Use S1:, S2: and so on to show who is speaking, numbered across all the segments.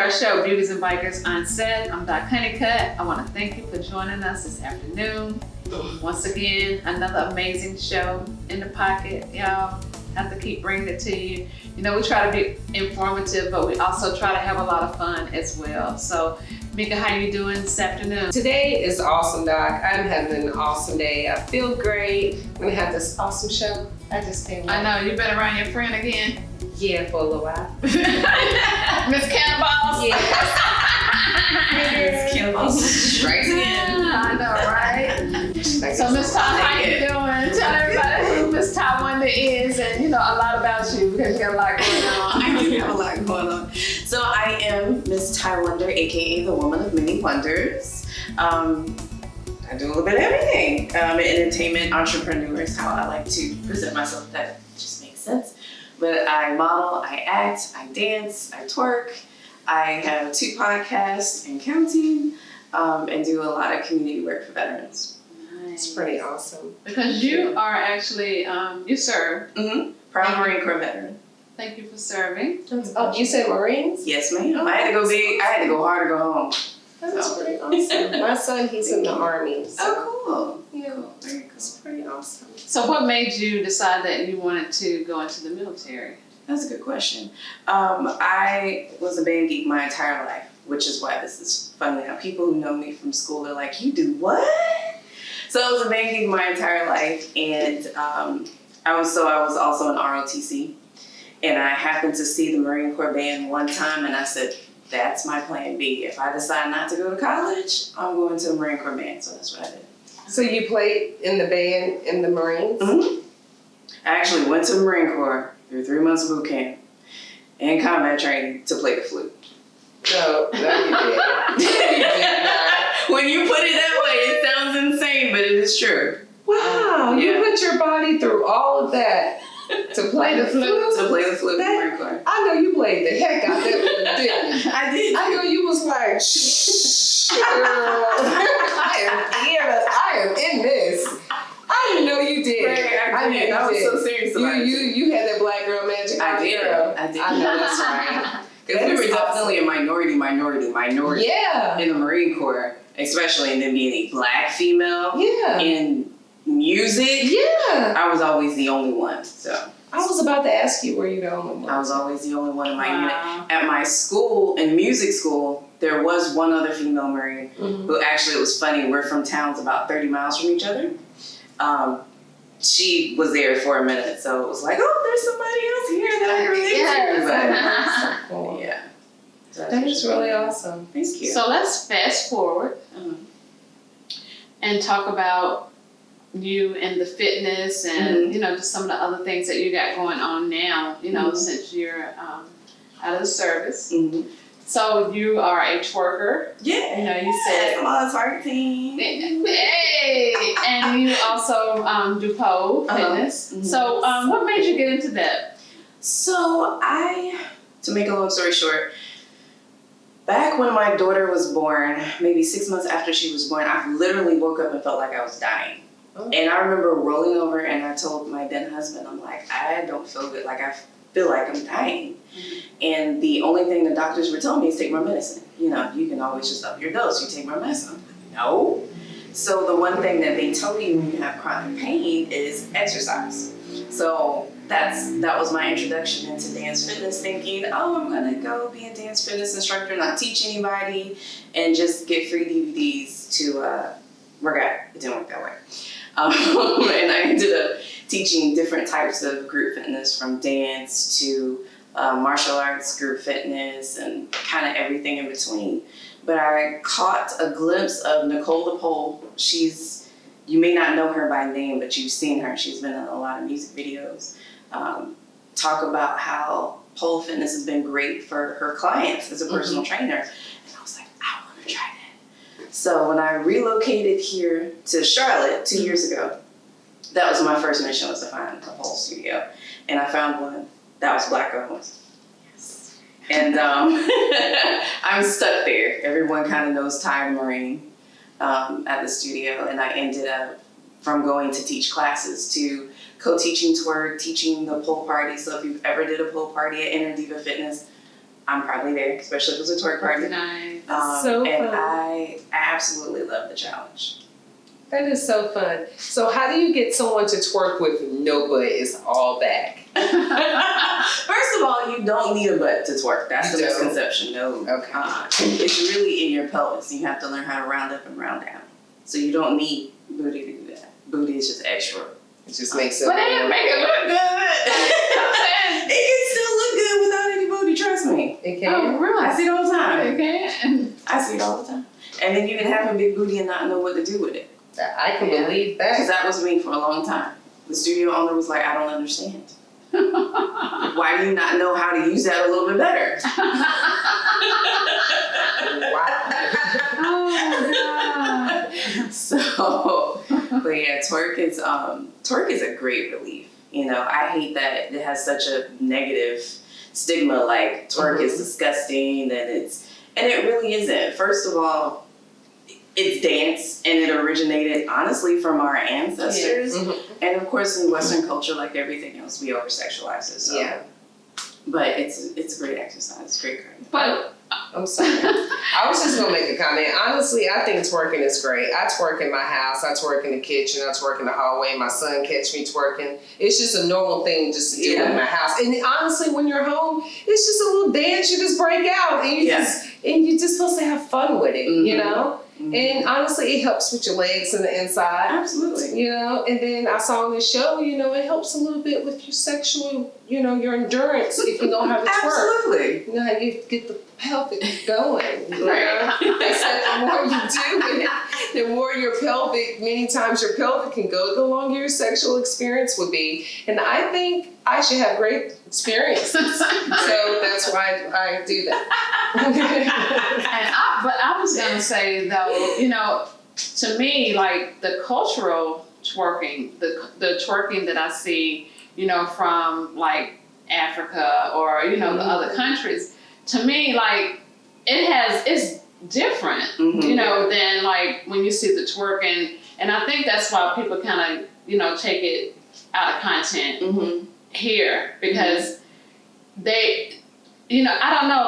S1: our show, Beauties and Bikers on Set. I'm Doc Honeycutt. I want to thank you for joining us this afternoon. Once again, another amazing show in the pocket. Y'all have to keep bringing it to you. You know, we try to be informative, but we also try to have a lot of fun as well. So, Mika, how you doing this afternoon?
S2: Today is awesome, Doc. I'm having an awesome day. I feel great. I'm gonna have this awesome show. I just can't wait.
S1: I know, you been around your friend again.
S2: Yeah, for a little while.
S1: Miss Cannonballs?
S2: Yeah.
S1: Miss Cannonballs strikes again. I know, right? So Miss Ty, how you doing? Tell everybody who Miss Ty Wonder is and a lot about you because you got a lot going on.
S3: I do have a lot going on. So I am Miss Ty Wonder, aka the Woman of Many Wonders. I do a little bit of everything. Entertainment entrepreneur is how I like to present myself. That just makes sense. But I model, I act, I dance, I twerk. I have 2 podcasts and counting, and do a lot of community work for veterans.
S2: It's pretty awesome.
S1: Because you are actually, you serve.
S3: Mm-hmm. Proud Marine Corps veteran.
S1: Thank you for serving.
S2: Oh, you said Marines?
S3: Yes, ma'am. I had to go big. I had to go hard to go home.
S2: That's pretty awesome. My son, he's in the Army. So.
S3: Oh, cool.
S2: Yeah,
S3: Cool. Very cool.
S2: it's pretty awesome.
S1: So what made you decide that you wanted to go into the military?
S3: That's a good question. I was a band geek my entire life, which is why this is funny. Now, people who know me from school are like, "You do what?" So I was a band geek my entire life, and I was also in ROTC, and I happened to see the Marine Corps band one time, and I said, "That's my plan B. If I decide not to go to college, I'm going to a Marine Corps band." So that's what I did.
S2: So you played in the band in the Marines?
S3: Mm-hmm. I actually went to the Marine Corps through 3 months of boot camp and combat training to play the flute.
S2: No, you didn't. You did not.
S3: When you put it that way, it sounds insane, but it is true.
S2: Wow, you
S3: Yeah.
S2: put your body through all of that to play the flute?
S3: To play the flute in the Marine Corps.
S2: I know you played the heck out that flute, didn't you?
S3: I did.
S2: I know you was like, shh, girl. I am in this. I didn't know you did.
S3: Right, I did. I was so serious about it.
S2: You had that black girl magic.
S3: I did.
S2: Girl.
S3: I did.
S2: I know that's right.
S3: Because we were definitely a minority
S2: Yeah.
S3: in the Marine Corps, especially in them being a black female
S2: Yeah.
S3: in music.
S2: Yeah.
S3: I was always the only one, so.
S2: I was about to ask you, were you the only one?
S3: I was always the only one in my unit.
S1: Wow.
S3: At my school, in music school, there was one other female Marine who actually, it was funny, we're from towns about 30 miles from each other. She was there for a minute, so it was like, oh, there's somebody else here that I can relate to.
S2: Cool.
S3: Yeah. So
S2: That is really awesome.
S3: Thank you.
S1: So let's fast forward and talk about you and the fitness and just some of the other things that you got going on now, since you're out of the service.
S3: Mm-hmm.
S1: So you are a twerker.
S3: Yeah.
S1: You said
S3: I'm on a target team.
S1: hey, and you also do pole fitness.
S3: Mm-hmm.
S1: So what made you get into that?
S3: So to make a long story short, back when my daughter was born, maybe 6 months after she was born, I literally woke up and felt like I was dying.
S2: Oh.
S3: And I remember rolling over and I told my then husband, I'm like, I don't feel good. Like, I feel like I'm dying.
S1: Mm-hmm.
S3: And the only thing the doctors were telling me is take more medicine. You can always just up your dose. You take more medicine. I'm like, no. So the one thing that they tell you when you have chronic pain is exercise. So that was my introduction into dance fitness, thinking, oh, I'm gonna go be a dance fitness instructor, not teach anybody, and just get free DVDs to work out. It didn't work that way. And I ended up teaching different types of group fitness, from dance to martial arts, group fitness, and kind of everything in between. But I caught a glimpse of Nicole the Pole. You may not know her by name, but you've seen her. She's been in a lot of music videos. Talk about how pole fitness has been great for her clients as a personal trainer. And I was like, I want to try that. So when I relocated here to Charlotte 2 years ago, that was my first mission, was to find a pole studio. And I found one that was black owned. Yes. And I'm stuck there. Everyone kind of knows Ty Marine at the studio. And I ended up, from going to teach classes to co-teaching twerk, teaching the pole party. So if you've ever did a pole party at Inner Diva Fitness, I'm probably there, especially if it's a twerk party.
S1: Nice.
S2: So
S3: and
S2: fun.
S3: I absolutely love the challenge.
S2: That is so fun. So how do you get someone to twerk with no butt? It's all back.
S3: First of all, you don't need a butt to twerk. That's the
S2: You don't?
S3: misconception. No.
S2: Okay.
S3: It's really in your pelvis. You have to learn how to round up and round down. So you don't need booty to do that. Booty is just extra.
S2: It just makes it.
S1: But it didn't make it look good.
S3: It can still look good without any booty, trust me.
S2: It
S1: Oh,
S2: can.
S1: really?
S3: I see it all the time.
S1: Okay.
S3: I see it all the time. And then you can have a big booty and not know what to do with it.
S2: I can
S1: Yeah.
S2: believe
S3: Because
S2: that.
S3: that was me for a long time. The studio owner was like, I don't understand. Why do you not know how to use that a little bit better?
S2: Wow.
S1: Oh, God.
S3: So, but yeah, twerk is a great relief. You know, I hate that it has such a negative stigma. Like twerk is disgusting, and it really isn't. First of all, it's dance, and it originated honestly from our ancestors, and of course in Western culture, like everything else, we over sexualize it. So.
S2: Yeah.
S3: But it's a great exercise. It's great.
S1: But
S2: I'm sorry. I was just gonna make a comment. Honestly, I think twerking is great. I twerk in my house. I twerk in the kitchen. I twerk in the hallway. My son catch me twerking. It's just a normal thing just to do in my house. And honestly, when you're home, it's just a little dance. You just break out and you're just supposed to have fun with it. You know. And honestly, it helps with your legs and the inside.
S3: Absolutely.
S2: You know, and then I saw on this show, you know, it helps a little bit with your sexual, you know, your endurance if you know how to twerk.
S3: Absolutely.
S2: You know how you get the pelvic going. You know?
S3: Right.
S2: They said the more you do it, the more your pelvic, many times your pelvic can go, the longer your sexual experience would be. And I think I should have great experiences. So that's why I do that.
S1: but I was gonna say though, you know, to me, like the cultural twerking, the twerking that I see, you know, from like Africa or you know the other countries, to me, like it's different, you know, than like when you see the twerking, and I think that's why people kind of you know take it out of content here because they. You know, I don't know,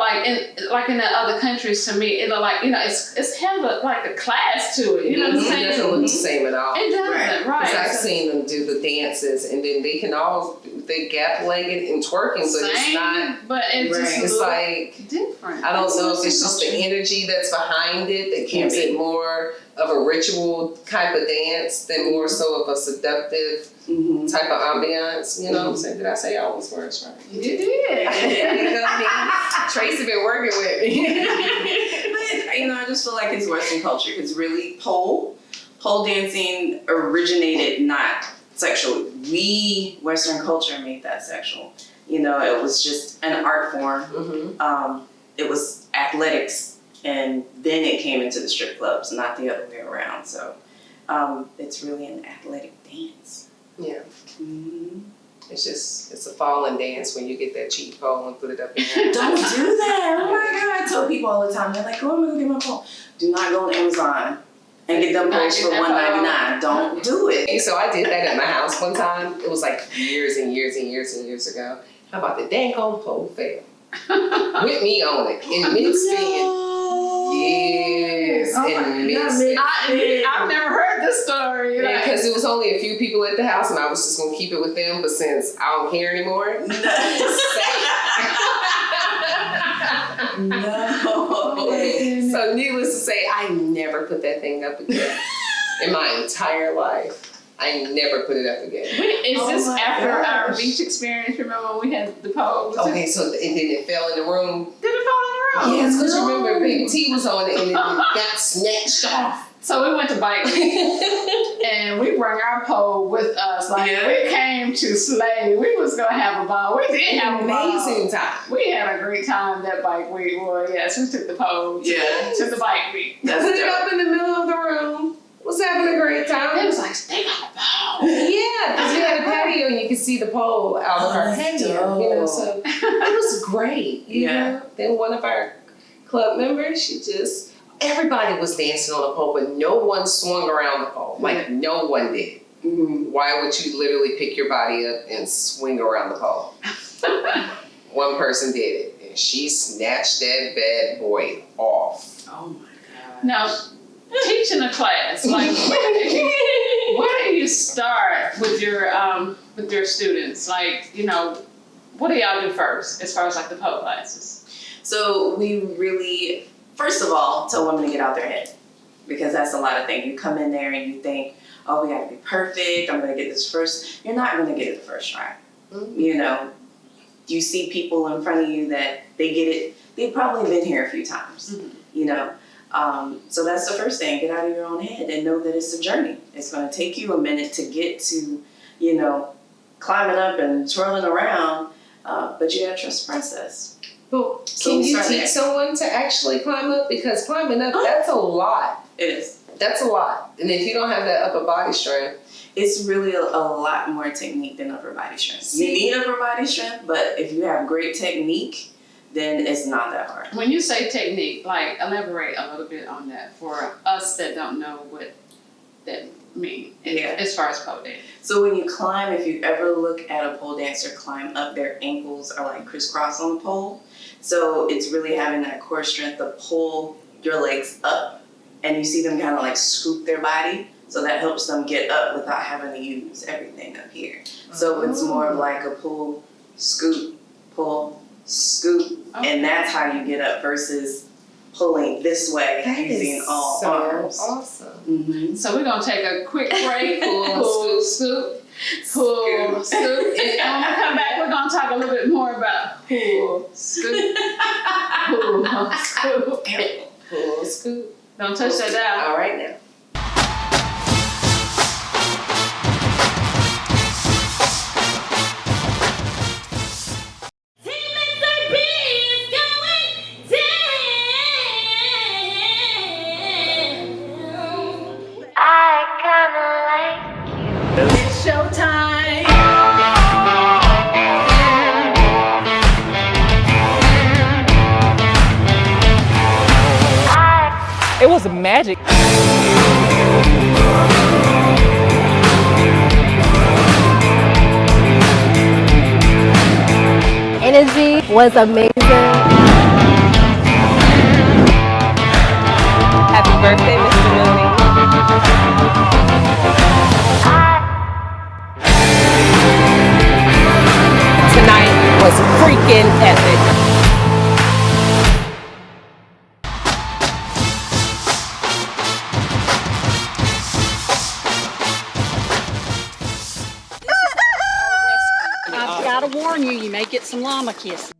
S1: like in the other countries, to me, it'll like, you know, it's kind of like a class to it. You know what I'm saying?
S2: It doesn't look the same at all.
S1: It doesn't, right?
S2: Because I've seen them do the dances, and then they gap-legged and twerking, but it's not.
S1: But it just
S2: It's
S1: looks
S2: like
S1: different.
S2: I don't know if it's just the energy that's behind it that keeps it more of a ritual type of dance than more so of a seductive type of ambiance. You know what I'm saying? Did I say all those words right?
S1: You did.
S2: Tracy been working with me.
S3: But, you know, I just feel like it's Western culture because really pole dancing originated not sexually. We, Western culture, made that sexual. You know, it was just an art form. It was athletics, and then it came into the strip clubs, not the other way around. So it's really an athletic dance.
S2: Yeah. It's a falling dance when you get that cheap pole and put it up in there.
S3: Don't do that. Oh my God. I tell people all the time, they're like, oh, I'm going to go get my pole. Do not go on Amazon and get them poles for $1.99. Don't do it.
S2: So I did that at my house one time. It was like years and years and years and years ago. How about the dang on pole fail? With me on it in mid-spin. Yes, in mid-spin.
S1: I've never heard this story.
S2: Yeah, because it was only a few people at the house, and I was just gonna keep it with them. But since I don't care anymore,
S3: No.
S2: So needless to say, I never put that thing up again in my entire life. I never put it up again.
S1: Is this after our
S3: gosh.
S1: beach experience? Remember when we had the pole?
S2: Okay, so and then it fell in the room.
S1: Did it fall in the room?
S2: Yes, because you remember Big T was on it and it got snatched off.
S1: So we went to Bikerz and we brought our pole with us. Like we came to slay. We was gonna have a ball. We did have a ball.
S2: Amazing time.
S1: We had a great time that bike week. Well, yes, we took the pole to the bike week.
S3: That's
S2: Put it
S3: dope.
S2: up in the middle of the room. Was having a great time.
S1: It was like, they got a pole.
S2: Yeah, because we had a patio and you could see the pole out of our patio. You know, so it was great. You know. Then one of our club members, everybody was dancing on the pole, but no one swung around the pole. Like no one did. Why would you literally pick your body up and swing around the pole? One person did it. and she snatched that bad boy off.
S3: Oh my God.
S1: Now, teaching a class, like where do you start with your students? Like, you know, what do y'all do first as far as like the pole classes?
S3: So we really, first of all, tell women to get out their head, because that's a lot of things. You come in there and you think, oh, we gotta be perfect, I'm gonna get this first. You're not gonna get it the first try.
S2: Mm-hmm.
S3: You know, you see people in front of you that they get it, they've probably been here a few times, you know. So that's the first thing, get out of your own head and know that it's a journey. It's gonna take you a minute to get to, you know, climbing up and twirling around, but you gotta trust the process.
S2: But
S3: So
S2: can
S3: we
S2: you
S3: start
S2: teach
S3: there.
S2: someone to actually climb up? Because climbing up, that's a lot.
S3: It is.
S2: That's a lot. And if you don't have that upper body strength,
S3: It's really a lot more technique than upper body strength. You need upper body strength, but if you have great technique, then it's not that hard.
S1: When you say technique, like elaborate a little bit on that for us that don't know what that means
S3: Yeah.
S1: as far as pole dance.
S3: So when you climb, if you ever look at a pole dancer climb up, their ankles are like crisscross on the pole. So it's really having that core strength to pull your legs up, and you see them kind of like scoop their body. So that helps them get up without having to use everything up here. So it's more of like a pull, scoop, and that's how you get up versus pulling this way using all arms.
S2: Awesome.
S3: Mm-hmm.
S1: So we're gonna take a quick break. Pull, scoop, pull, scoop. And when we come back, we're gonna talk a little bit more about pull, scoop, pull, scoop.
S2: Pull, scoop.
S1: Don't touch that down.
S2: All right now.
S1: It's showtime.
S4: It was magic.
S5: Energy was amazing.
S4: Happy birthday, Mr. Mooney. Tonight was freaking epic.
S6: I've got to warn you, you may get some llama kisses.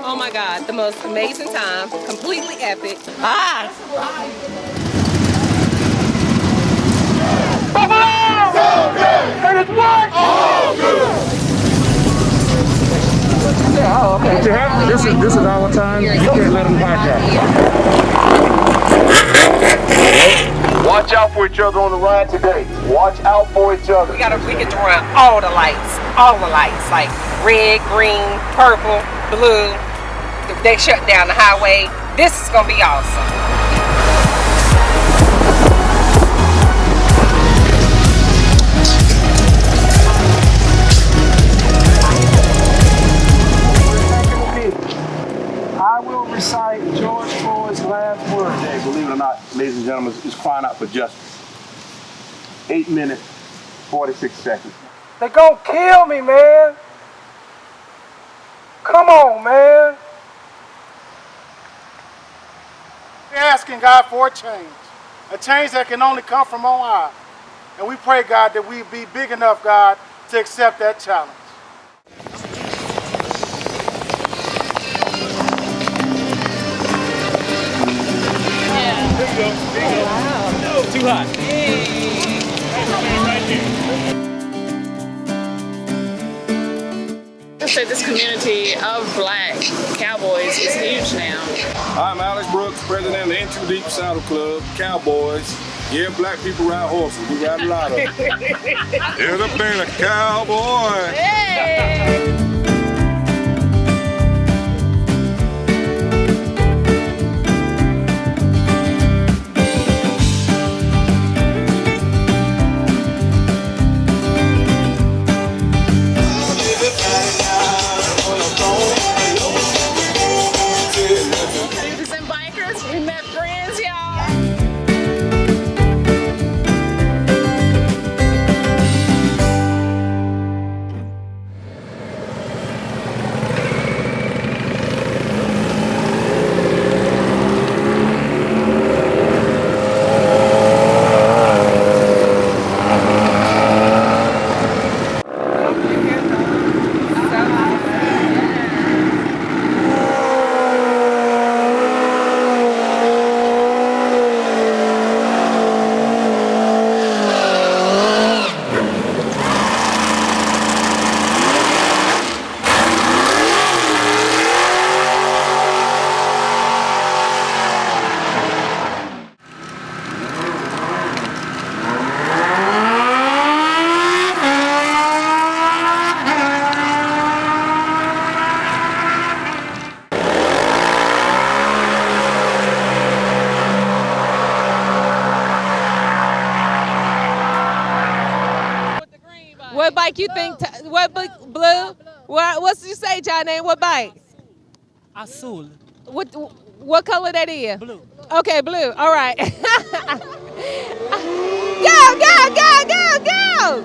S4: Oh my God, the most amazing time, completely epic.
S7: What you have, this is our time. You can't let them hijack.
S8: Watch out for each other on the ride today. Watch out for each other.
S4: We get to run all the lights, like red, green, purple, blue. They shut down the highway. This is gonna be awesome.
S8: I will recite George Floyd's last words. Hey, believe it or not, ladies and gentlemen, is crying out for justice. 8 minutes, 46 seconds.
S9: They gonna kill me, man. Come on, man. We're asking God for a change that can only come from on high. And we pray, God, that we be big enough, God, to accept that challenge.
S7: Too hot.
S1: This community of black cowboys is huge now.
S7: I'm Alex Brooks, president of the In Too Deep Saddle Club, Cowboys. Yeah, black people ride horses. We ride a lot of them. Ever been a cowboy?
S1: Hey! Beautiez and Bikerz, we met friends, y'all.
S4: What bike you think? What blue? What's you say, John? Name? What bike?
S10: Azul.
S4: What color that is?
S10: Blue.
S4: Okay, blue. All right. Go, go, go, go, go!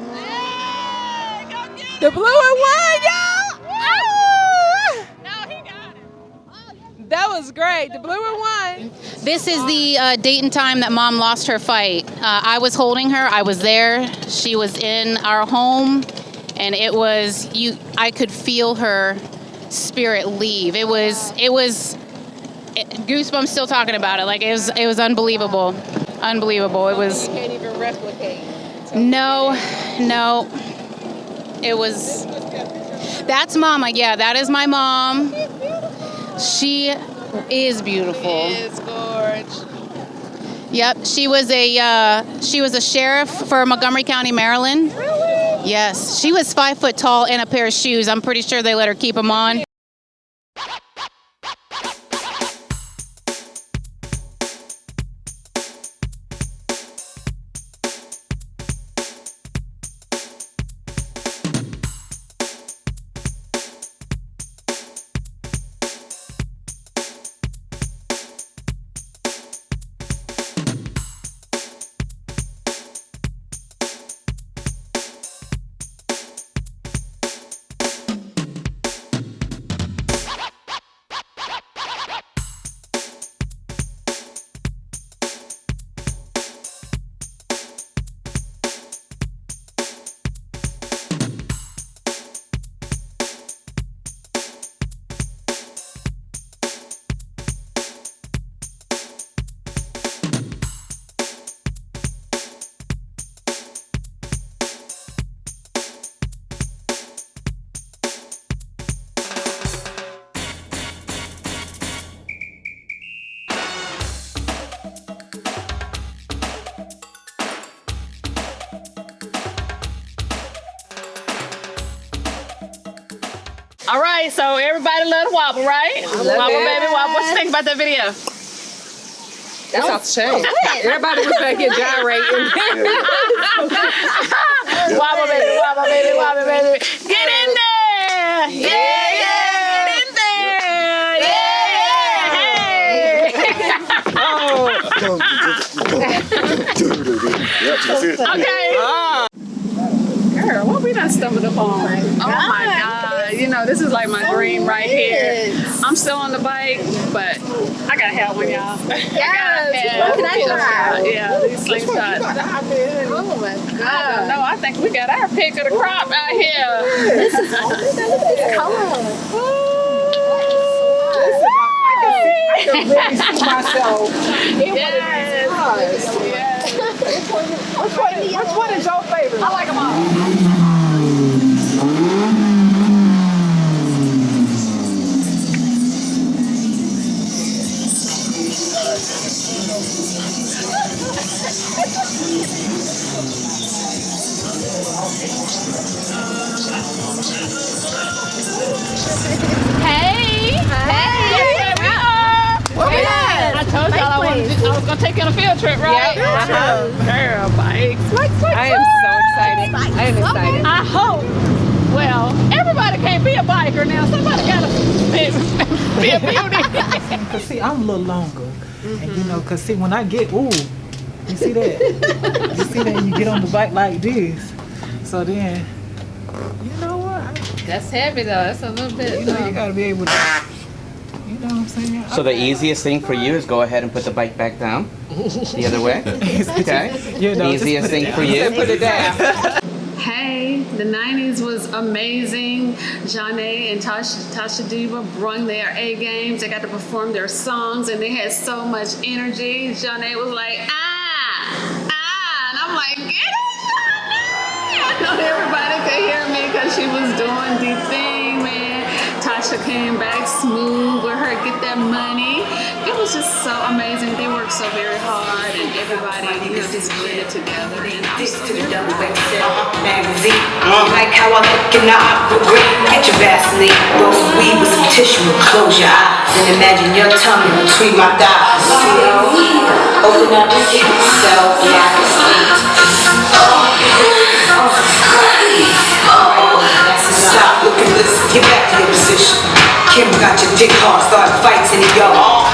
S4: The blue and one, y'all! Oh! That was great. The blue and one.
S11: This is the date and time that Mom lost her fight. I was holding her. I was there. She was in our home, and it was I could feel her spirit leave. It was goosebumps still talking about it. Like it was unbelievable, unbelievable. It was.
S4: You can't even replicate.
S11: No. It was. That's Mama. Yeah, that is my mom. She is beautiful.
S4: She is gorgeous.
S11: Yep, she was a sheriff for Montgomery County, Maryland.
S4: Really?
S11: Yes, she was 5 foot tall in a pair of shoes. I'm pretty sure they let her keep them on.
S1: All right, so everybody love to wobble, right? Wobble, baby, wobble. What you think about that video?
S2: That's off the chain. Everybody was back here gyrating.
S1: Wobble, baby, wobble, baby, wobble, baby. Get in there! Yeah, yeah! Get in there! Yeah, yeah! Okay. Girl, what we done stumbled upon? Oh my God. you know, this is like my dream right here. I'm still on the bike, but I gotta have one, y'all.
S5: Yes. Can I try?
S1: Yeah, these slingshots.
S5: Oh my
S1: I don't
S5: god.
S1: know. I think we got our pick of the crop out here.
S5: This is color.
S4: I can really see myself in one of these cars. Which one is your favorite? I like them all.
S11: Hey!
S5: Where we at?
S1: I told y'all I was gonna take you on a field trip, right?
S4: Yeah.
S1: Girl, bikes.
S4: I am so excited. I am excited.
S1: I hope. Well, everybody can't be a biker now. Somebody gotta be a beauty.
S10: Cause see, I'm a little longer, and you know, cause see, when I get you see that, you get on the bike like this. So then, you know what?
S1: That's heavy though. That's a little bit.
S10: You know, you gotta be able to. You know what I'm saying?
S12: So the easiest thing for you is go ahead and put the bike back down. The other way. Okay.
S10: You know,
S12: Easiest thing for you. Put it down.
S1: Hey, the 90s was amazing. Janae and Tasha Diva brung their A games. They got to perform their songs and they had so much energy. Janae was like, and I'm like, get it, Janae! I know everybody could hear me because she was doing the thing, man. Tasha came back smooth with her get that money. It was just so amazing. They worked so very hard and everybody, you know, just blended together. And I'm so very proud.
S13: Magazine. Like how I look and I regret. Get your Vaseline. Those weed with some tissue and close your eyes. And imagine your tongue in between my thighs. Open up yourself like a stop looking, listen, get back to your position. Kim got your dick hard, start fights in the yard.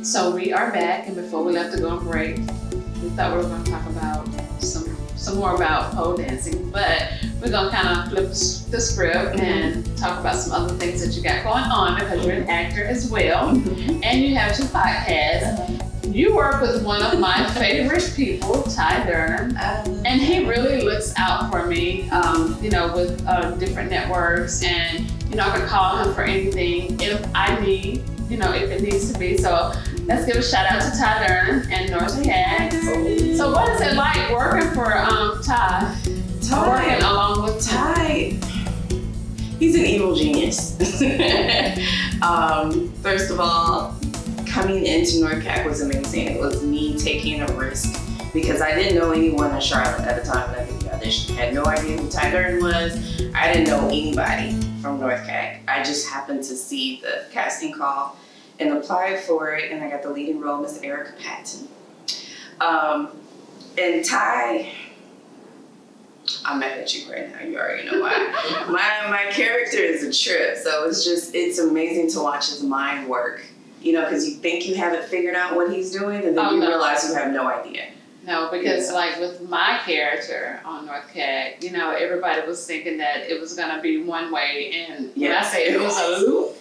S1: So we are back, and before we left to go on break, we thought we were going to talk about some more about pole dancing, but we're going to kind of flip the script and talk about some other things that you got going on because you're an actor as well, and you have two podcasts. You work with one of my favorite people, Ty Durham, and he really looks out for me, you know, with different networks, and you know, I can call him for anything if I need, you know, if it needs to be. So let's give a shout out to Ty Durham and North Cat. So what is it like working for Ty? Working along with
S3: Ty. He's an evil genius. First of all, coming into North Cat was amazing. It was me taking a risk because I didn't know anyone in Charlotte at the time that I did the audition. I had no idea who Ty Durham was. I didn't know anybody from North Cat. I just happened to see the casting call and applied for it, and I got the leading role, Miss Erica Patton. And Ty, I'm mad at you right now, you already know why. my character is a trip, so it's amazing to watch his mind work. You know, because you think you have it figured out what he's doing, and then you realize you have no idea.
S1: No, because like with my character on North Cat, you know, everybody was thinking that it was gonna be one way, and when I say it was a loop,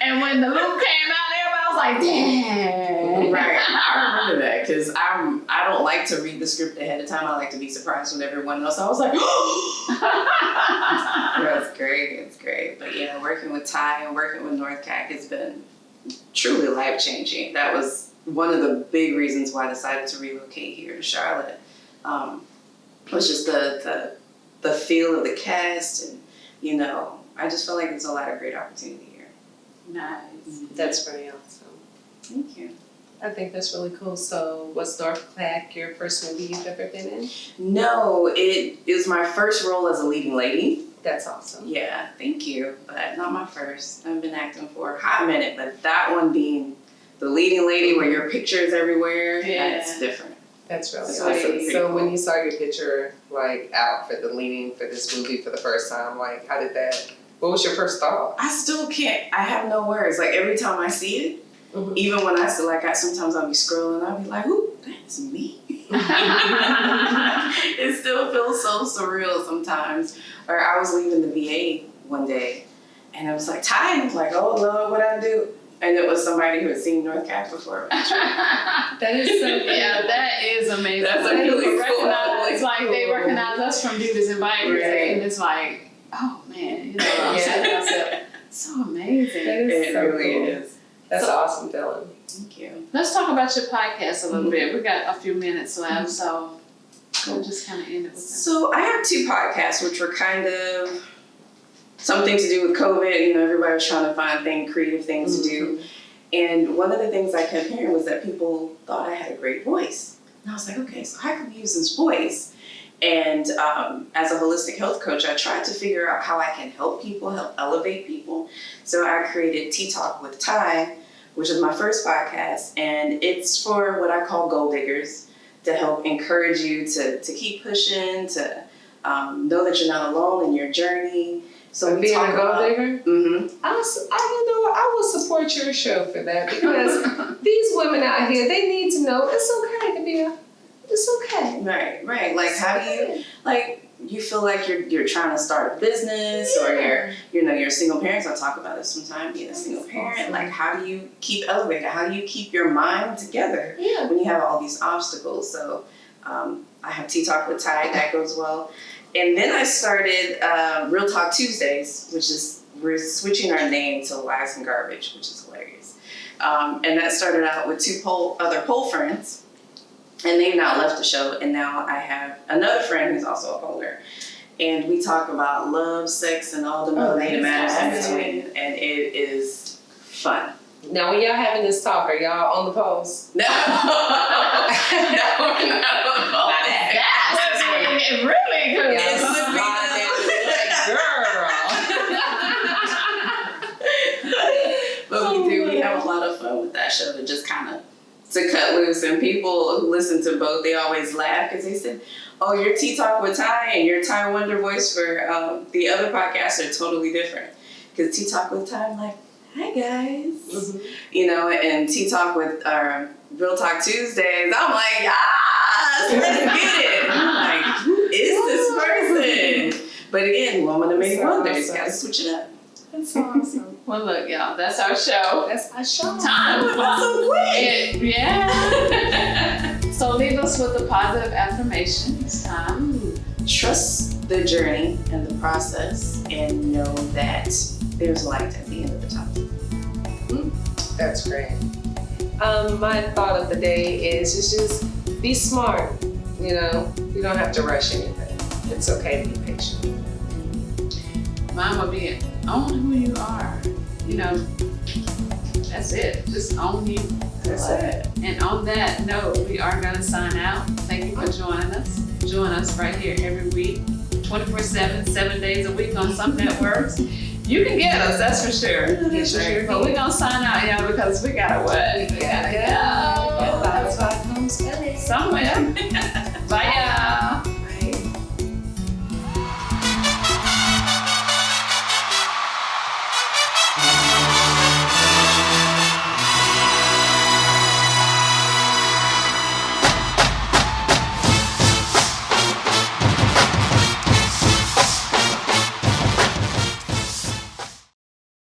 S1: and when the loop came out, everybody was like, "Damn!"
S3: Right, I remember that because I don't like to read the script ahead of time. I like to be surprised with everyone else. I was like, "That's great, it's great." But yeah, working with Ty and working with North Cat has been truly life changing. That was one of the big reasons why I decided to relocate here to Charlotte. Was just the feel of the cast, and you know, I just feel like there's a lot of great opportunity here.
S2: Nice. That's very awesome.
S3: Thank you.
S2: I think that's really cool. So was North Cat your first movie you've ever been in?
S3: No, it was my first role as a leading lady.
S2: That's awesome.
S3: Yeah, thank you, but not my first. I've been acting for a hot minute, but that one being the leading lady where your picture is everywhere, that's different.
S2: That's really
S3: That's
S2: awesome.
S3: pretty
S2: So
S3: cool.
S2: when you saw your picture like out for the leading for this movie for the first time, like what was your first thought?
S3: I still can't, I have no words. Like every time I see it, Even when sometimes I'll be scrolling, I'll be like, ooh, that's me. It still feels so surreal sometimes. Or I was leaving the VA one day, and I was like, Ty, and I was like, oh Lord, what I do? And it was somebody who had seen North Cap before.
S2: That is so cool.
S1: Yeah, that is amazing.
S3: That's
S1: When
S3: really
S1: people
S3: cool.
S1: recognize, it's like they recognize us from Beautiez and Bikerz,
S3: Right.
S1: and it's like, oh man, you know what I'm saying? To myself, so amazing.
S2: That is
S3: It
S2: so
S3: really
S2: cool.
S3: is.
S2: That's awesome, Dylan.
S3: Thank you.
S1: Let's talk about your podcast a little bit. We got a few minutes left, so we'll just kind of end it with that.
S3: So I have 2 podcasts, which were kind of something to do with COVID. You know, everybody was trying to find creative things to do. And one of the things I kept hearing was that people thought I had a great voice. And I was like, okay, so how can we use this voice? And as a holistic health coach, I tried to figure out how I can help people, help elevate people. So I created Tea Talk with Ty, which is my first podcast. And it's for what I call goal diggers, to help encourage you to keep pushing, to know that you're not alone in your journey. So we
S2: being
S3: talk
S2: a goal
S3: about,
S2: digger?
S3: Mm-hmm.
S2: I will support your show for that, because these women out here, they need to know it's okay to be it's okay.
S3: Right. Like, how do you feel like you're trying to start a business, or you're a single parent? So I talk about this sometimes, being a single parent. Like, how do you keep elevated? How do you keep your mind together when you have all these obstacles? So I have Tea Talk with Ty, that goes well. And then I started Real Talk Tuesdays, which is, we're switching our name to Lies and Garbage, which is hilarious. And that started out with 2 other pole friends. And they've now left the show, and now I have another friend who's also a polar. And we talk about love, sex, and all the that matters in between. And it is fun.
S2: Now, when y'all having this talk, are y'all on the poles?
S3: No.
S1: It really could.
S2: Y'all slide down like, girl.
S3: But we have a lot of fun with that show, to just kind of to cut loose. And people who listen to both, they always laugh because they said, oh, your Tea Talk with Ty and your Ty Wonder voice for the other podcasts are totally different. Because Tea Talk with Ty, I'm like, hi guys. Mm-hmm. You know, and Tea Talk with Real Talk Tuesdays, I'm like, yes, let's get it. I'm like, who is this person? But again, woman of many wonders, gotta switch it up.
S1: That's awesome. Well, look, y'all, that's our show.
S2: That's our show.
S1: Time.
S3: So quick.
S1: Yeah. So leave us with a positive affirmation this time.
S3: Trust the journey and the process, and know that there's light at the end of the tunnel.
S2: That's great. My thought of the day is just be smart. You know, you don't have to rush anything. It's okay to be patient.
S1: Mine would be own who you are. You know, that's it. Just own you.
S2: That's it.
S1: And on that note, we are going to sign out. Thank you for joining us. Join us right here every week, 24/7, 7 days a week on some networks. You can get us, that's for sure.
S2: That's for sure.
S1: But we're going to sign out, y'all, because we got to what? We got to go.
S2: That's why it comes
S1: Somewhere.